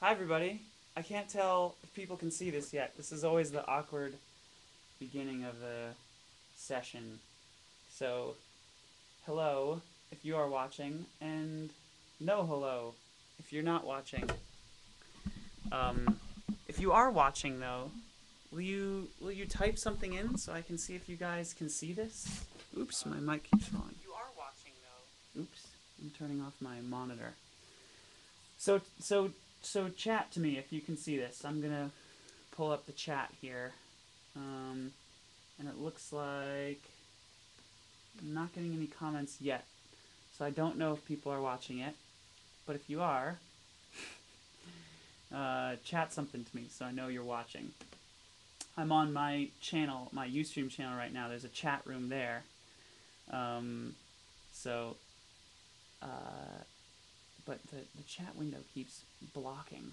Hi everybody. I can't tell if people can see this yet. This is always the awkward beginning of the session. So, hello if you are watching, and no hello if you're not watching. Um, if you are watching though, will you type something in so I can see if you guys can see this? Oops, my mic keeps falling. You are watching though. Oops, I'm turning off my monitor. So chat to me if you can see this. I'm gonna pull up the chat here, and it looks like I'm not getting any comments yet. So I don't know if people are watching it, but if you are, chat something to me so I know you're watching. I'm on my channel, my Ustream channel right now. There's a chat room there. So, but the chat window keeps blocking.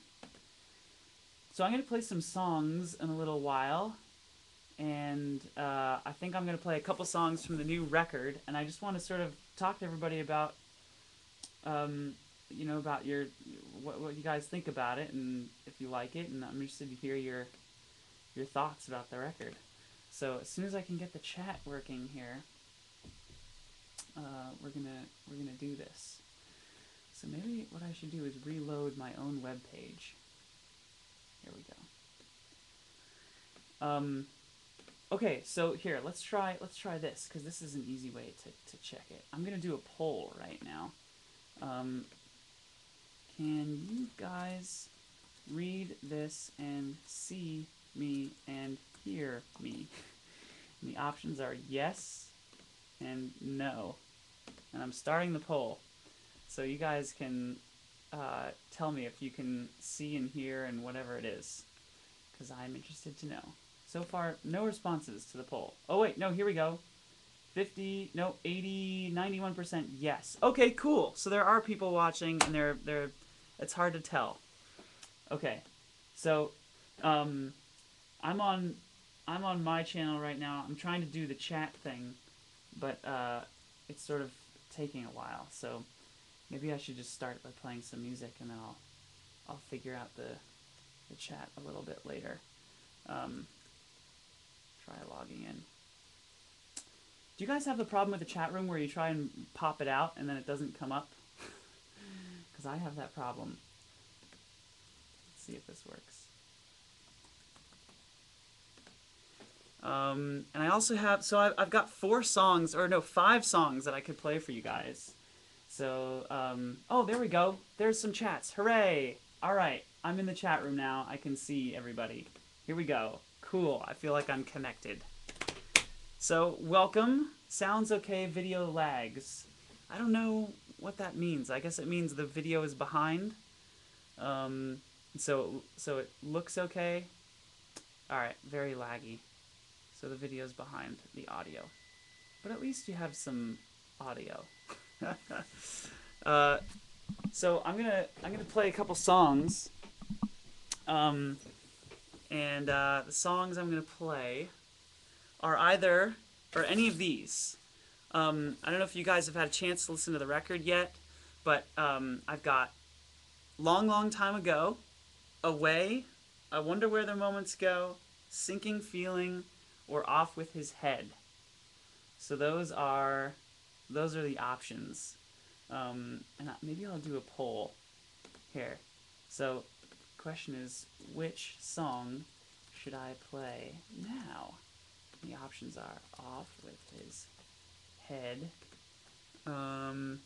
So I'm going to play some songs in a little while, and I think I'm going to play a couple songs from the new record, and I just want to sort of talk to everybody about, about what you guys think about it, and if you like it, and I'm interested to hear your thoughts about the record. So as soon as I can get the chat working here, we're gonna do this. So maybe what I should do is reload my own web page. Here we go. Okay, so here, let's try this, because this is an easy way to check it. I'm gonna do a poll right now. Can you guys read this and see me and hear me? And the options are yes and no. And I'm starting the poll, so you guys can tell me if you can see and hear and whatever it is, because I'm interested to know. So far, no responses to the poll. Oh wait, no, here we go. 50, no, 80, 91% yes. Okay, cool. So there are people watching, and they're it's hard to tell. Okay, so I'm on my channel right now. I'm trying to do the chat thing, but it's sort of taking a while. So maybe I should just start by playing some music, and then I'll figure out the chat a little bit later. Try logging in. Do you guys have the problem with the chat room where you try and pop it out and then it doesn't come up? Because I have that problem. Let's see if this works. And I also have, so I've got 5 songs that I could play for you guys. So, oh, there we go. There's some chats. Hooray! Alright, I'm in the chat room now. I can see everybody. Here we go. Cool. I feel like I'm connected. So, welcome. Sounds okay, video lags. I don't know what that means. I guess it means the video is behind. So it looks okay. Alright, very laggy. So the video's behind the audio. But at least you have some audio. So I'm gonna play a couple songs. And the songs I'm gonna play are any of these. I don't know if you guys have had a chance to listen to the record yet, but I've got Long, Long Time Ago, Away, I Wonder Where the Moments Go, Sinking Feeling, or Off With His Head. So those are the options. And maybe I'll do a poll here. So the question is, which song should I play now? The options are Off With His Head, Long,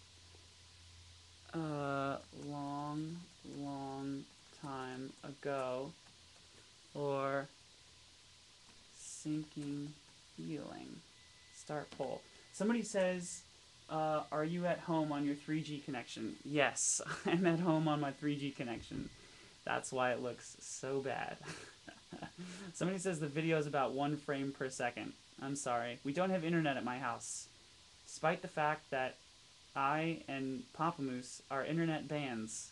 Long Time Ago, or Sinking Feeling. Start poll. Somebody says, are you at home on your 3G connection? Yes, I'm at home on my 3G connection. That's why it looks so bad. Somebody says the video is about 1 frame per second. I'm sorry. We don't have internet at my house. Despite the fact that I and Papamoose are internet bands,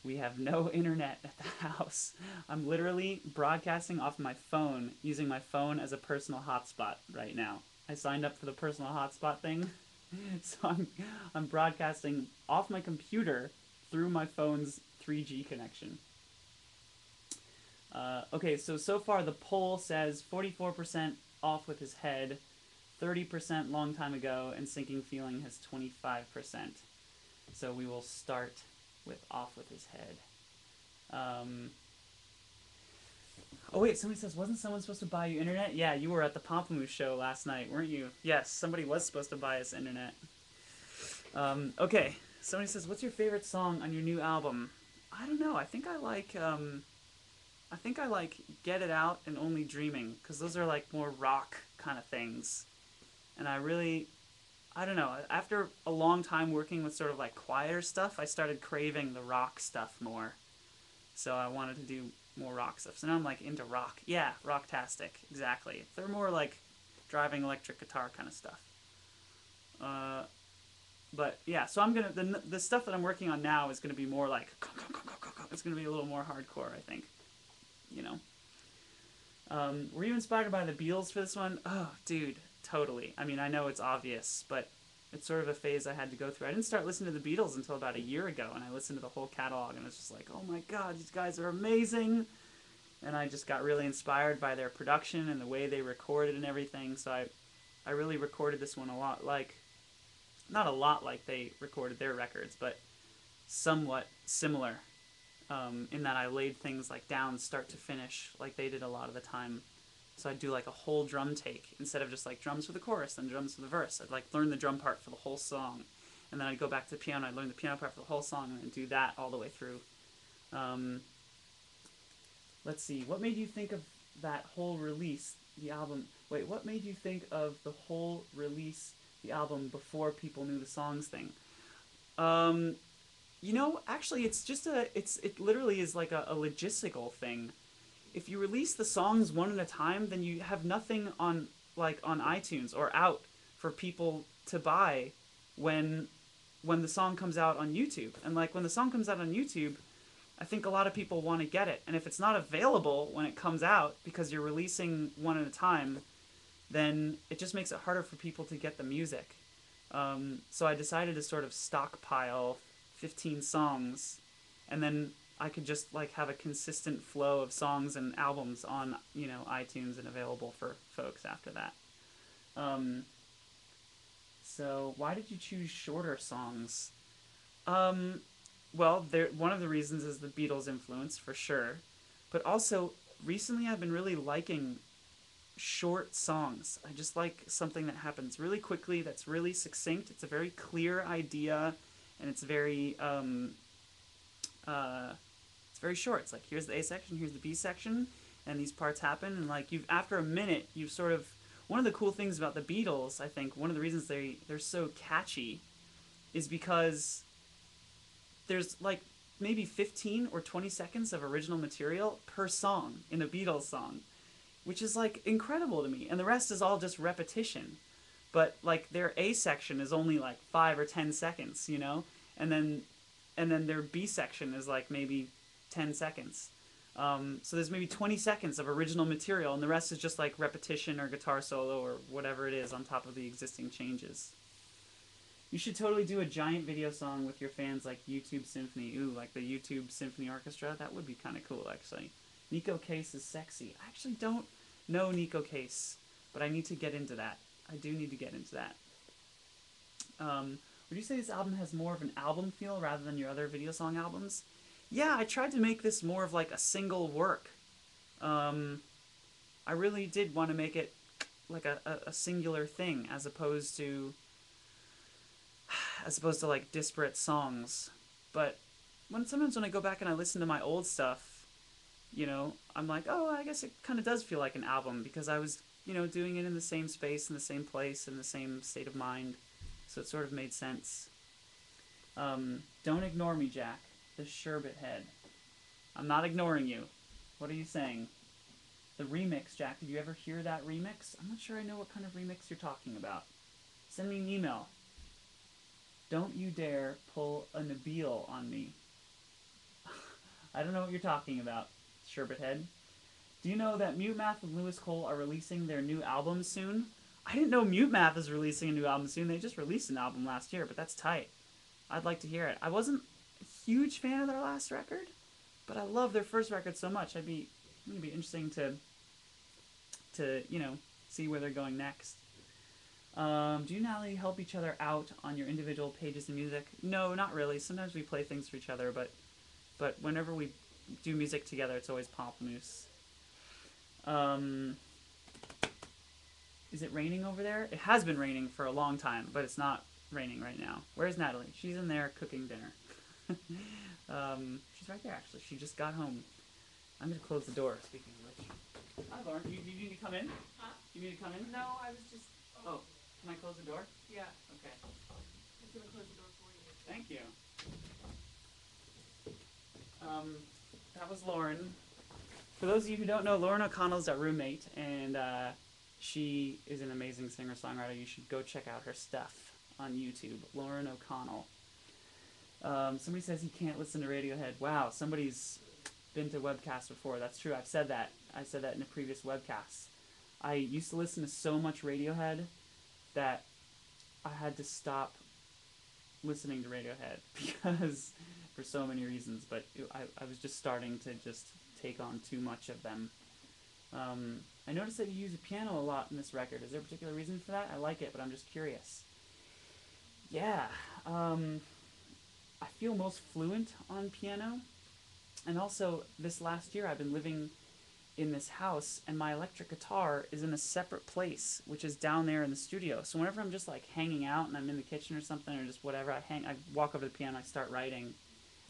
we have no internet at the house. I'm literally broadcasting off my phone, using my phone as a personal hotspot right now. I signed up for the personal hotspot thing, so I'm broadcasting off my computer through my phone's 3G connection. Okay, so far the poll says 44% off with his head, 30% long time ago, and sinking feeling has 25%. So we will start with off with his head. Oh wait, somebody says, wasn't someone supposed to buy you internet? Yeah, you were at the Pamplemousse show last night, weren't you? Yes, somebody was supposed to buy us internet. Okay, somebody says, what's your favorite song on your new album? I don't know. I think I like Get It Out and Only Dreaming, because those are like more rock kind of things. And I don't know, after a long time working with sort of like quieter stuff, I started craving the rock stuff more. So I wanted to do more rock stuff. So now I'm like into rock. Yeah, rocktastic, exactly. They're more like driving electric guitar kind of stuff. But yeah, so I'm gonna the stuff that I'm working on now is gonna be more like it's gonna be a little more hardcore, I think. You know. Were you inspired by the Beatles for this one? Oh, dude, totally. I mean, I know it's obvious, but it's sort of a phase I had to go through. I didn't start listening to the Beatles until about a year ago, and I listened to the whole catalog, and I was just like, oh my god, these guys are amazing! And I just got really inspired by their production and the way they recorded and everything, so I really recorded this one a lot like, not a lot like they recorded their records, but somewhat similar, in that I laid things like down start to finish like they did a lot of the time. So I'd do like a whole drum take instead of just like drums for the chorus and drums for the verse. I'd like learn the drum part for the whole song, and then I'd go back to the piano. I'd learn the piano part for the whole song and then do that all the way through. Let's see. What made you think of that whole release, the album? Wait, what made you think of the whole release, the album before people knew the songs thing? Um, actually, it literally is like a logistical thing. If you release the songs one at a time, then you have nothing on iTunes or out for people to buy when when the song comes out on YouTube. And like when the song comes out on YouTube, I think a lot of people want to get it. And if it's not available when it comes out because you're releasing one at a time, then it just makes it harder for people to get the music. So I decided to sort of stockpile 15 songs, and then I could just like have a consistent flow of songs and albums on iTunes and available for folks after that. Um, so why did you choose shorter songs? Um, well, one of the reasons is the Beatles' influence for sure, but also recently I've been really liking short songs. I just like something that happens really quickly, that's really succinct. It's a very clear idea, and it's very short. It's like here's the A section, here's the B section, and these parts happen, and like you've after a minute you've sort of one of the cool things about the Beatles, I think, one of the reasons they're so catchy is because there's like maybe 15 or 20 seconds of original material per song in a Beatles song, which is like incredible to me. And the rest is all just repetition. But like their A section is only like 5 or 10 seconds, And then their B section is like maybe 10 seconds. So there's maybe 20 seconds of original material, and the rest is just like repetition or guitar solo or whatever it is on top of the existing changes. You should totally do a giant video song with your fans like YouTube Symphony. Ooh, like the YouTube Symphony Orchestra. That would be kind of cool, actually. Nico Case is sexy. I actually don't know Nico Case, but I need to get into that. I do need to get into that. Would you say this album has more of an album feel rather than your other video song albums? Yeah, I tried to make this more of like a single work. I really did want to make it like a singular thing as opposed to like disparate songs. But sometimes when I go back and I listen to my old stuff, I'm like, oh, I guess it kind of does feel like an album because I was, doing it in the same space, in the same place, in the same state of mind. So it sort of made sense. Don't ignore me, Jack. The sherbet head. I'm not ignoring you. What are you saying? The remix, Jack. Did you ever hear that remix? I'm not sure I know what kind of remix you're talking about. Send me an email. Don't you dare pull a Nabil on me. I don't know what you're talking about, sherbet head. Do you know that Mute Math and Lewis Cole are releasing their new album soon? I didn't know Mute Math is releasing a new album soon. They just released an album last year, but that's tight. I'd like to hear it. I wasn't a huge fan of their last record, but I love their first record so much. I'd be It'll be interesting to see where they're going next. Do you and Natalie help each other out on your individual pages of music? No, not really. Sometimes we play things for each other, but whenever we do music together, it's always Pamplemousse. Is it raining over there? It has been raining for a long time, but it's not raining right now. Where's Natalie? She's in there cooking dinner. She's right there, actually. She just got home. I'm going to close the door, speaking of which. Hi, Lauren. Do you need to come in? Huh? Do you need to come in? No, I was just... Oh, can I close the door? Yeah. Okay. I was going to close the door for you. Thank you. That was Lauren. For those of you who don't know, Lauren O'Connell's our roommate, and she is an amazing singer-songwriter. You should go check out her stuff on YouTube. Lauren O'Connell. Somebody says he can't listen to Radiohead. Wow, somebody's been to webcasts before. That's true. I've said that. I said that in a previous webcast. I used to listen to so much Radiohead that I had to stop listening to Radiohead because for so many reasons. But I was just starting to just take on too much of them. I noticed that you use a piano a lot in this record. Is there a particular reason for that? I like it, but I'm just curious. Yeah. I feel most fluent on piano. And also, this last year I've been living in this house, and my electric guitar is in a separate place, which is down there in the studio. So whenever I'm just like hanging out and I'm in the kitchen or something, or just whatever, I walk over to the piano, I start writing.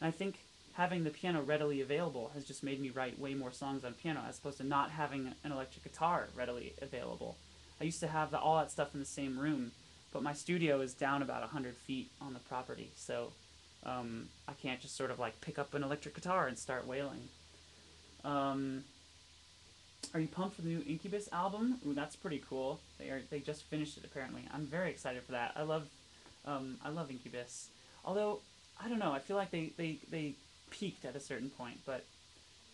And I think having the piano readily available has just made me write way more songs on piano, as opposed to not having an electric guitar readily available. I used to have all that stuff in the same room, but my studio is down about 100 feet on the property, so I can't just sort of like pick up an electric guitar and start wailing. Are you pumped for the new Incubus album? Ooh, that's pretty cool. They just finished it apparently. I'm very excited for that. I love Incubus. Although I don't know, I feel like they peaked at a certain point, but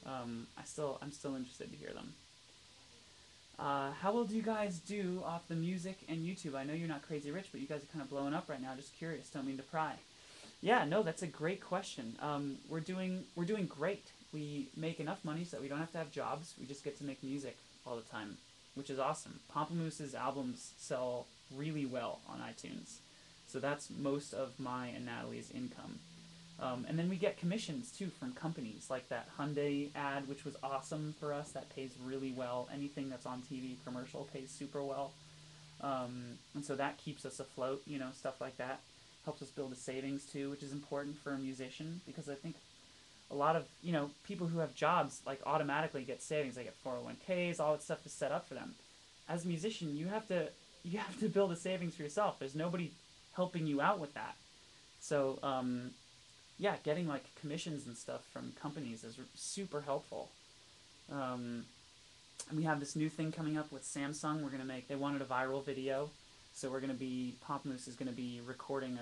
I'm still interested to hear them. How well do you guys do off the music and YouTube? I know you're not crazy rich, but you guys are kind of blowing up right now. Just curious. Don't mean to pry. Yeah, no, that's a great question. We're doing great. We make enough money so that we don't have to have jobs. We just get to make music all the time, which is awesome. Pamplemousse's albums sell really well on iTunes, so that's most of my and Natalie's income. And then we get commissions too from companies, like that Hyundai ad, which was awesome for us. That pays really well. Anything that's on TV commercial pays super well, and so that keeps us afloat. Stuff like that helps us build a savings too, which is important for a musician, because I think a lot of people who have jobs like automatically get savings. They get 401ks, all that stuff is set up for them. As a musician, you have to build a savings for yourself. There's nobody helping you out with that. So yeah, getting like commissions and stuff from companies is super helpful. And we have this new thing coming up with Samsung. They wanted a viral video, so Pamplemousse is gonna be recording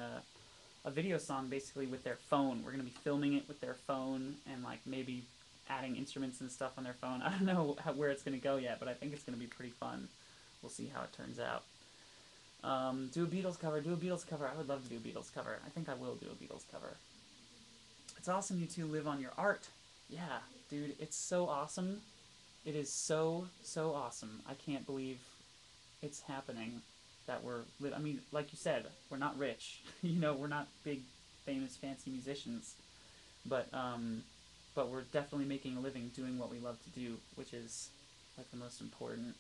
a video song basically with their phone. We're gonna be filming it with their phone and like maybe adding instruments and stuff on their phone. I don't know where it's gonna go yet, but I think it's gonna be pretty fun. We'll see how it turns out. Do a Beatles cover. I would love to do a Beatles cover. I think I will do a Beatles cover. It's awesome you two live on your art. Yeah, dude, it's so awesome. It is so awesome. I can't believe it's happening. I mean, like you said, we're not rich. We're not big, famous, fancy musicians, but we're definitely making a living doing what we love to do, which is like the most important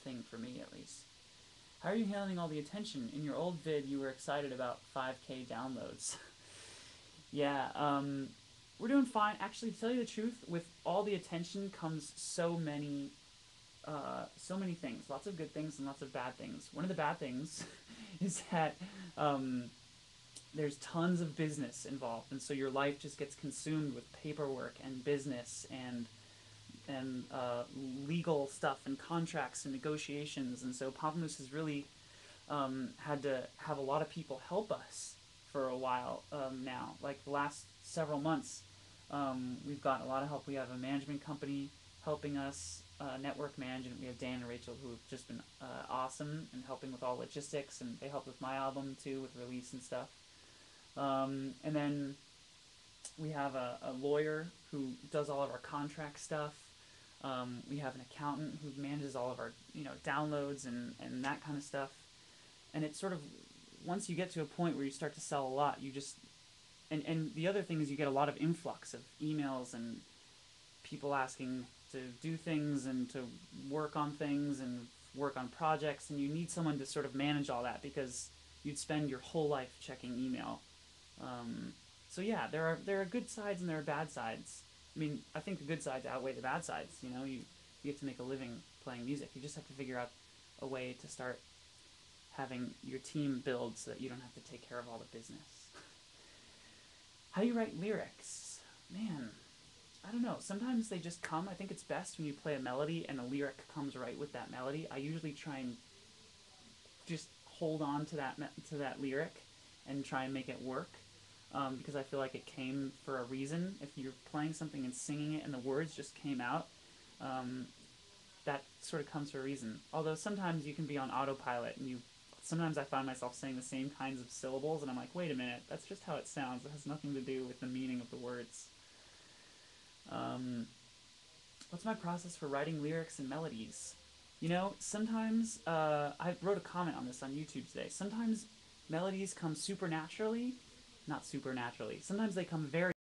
thing for me, at least. How are you handling all the attention? In your old vid, you were excited about 5K downloads. Yeah, we're doing fine. Actually, to tell you the truth, with all the attention comes so many things. Lots of good things and lots of bad things. One of the bad things is that there's tons of business involved, and so your life just gets consumed with paperwork and business and legal stuff and contracts and negotiations. And so Pamplemousse has really had to have a lot of people help us for a while now. Like the last several months, we've gotten a lot of help. We have a management company helping us, network management. We have Dan and Rachel, who have just been awesome and helping with all logistics, and they helped with my album too, with release and stuff. And then we have a lawyer who does all of our contract stuff. We have an accountant who manages all of our, downloads and that kind of stuff. And it's sort of, once you get to a point where you start to sell a lot, you just, and the other thing is you get a lot of influx of emails and people asking to do things and to work on things and work on projects, and you need someone to sort of manage all that because you'd spend your whole life checking email. So yeah, there are good sides and there are bad sides. I mean, I think the good sides outweigh the bad sides. You get to make a living playing music. You just have to figure out a way to start having your team build so that you don't have to take care of all the business. How do you write lyrics? Man, I don't know. Sometimes they just come. I think it's best when you play a melody and a lyric comes right with that melody. I usually try and just hold on to that lyric and try and make it work, because I feel like it came for a reason. If you're playing something and singing it and the words just came out, that sort of comes for a reason. Although sometimes you can be on autopilot and sometimes I find myself saying the same kinds of syllables and I'm like, wait a minute, that's just how it sounds. It has nothing to do with the meaning of the words. What's my process for writing lyrics and melodies? Sometimes, I wrote a comment on this on YouTube today. Sometimes melodies come supernaturally, not supernaturally. Sometimes they come very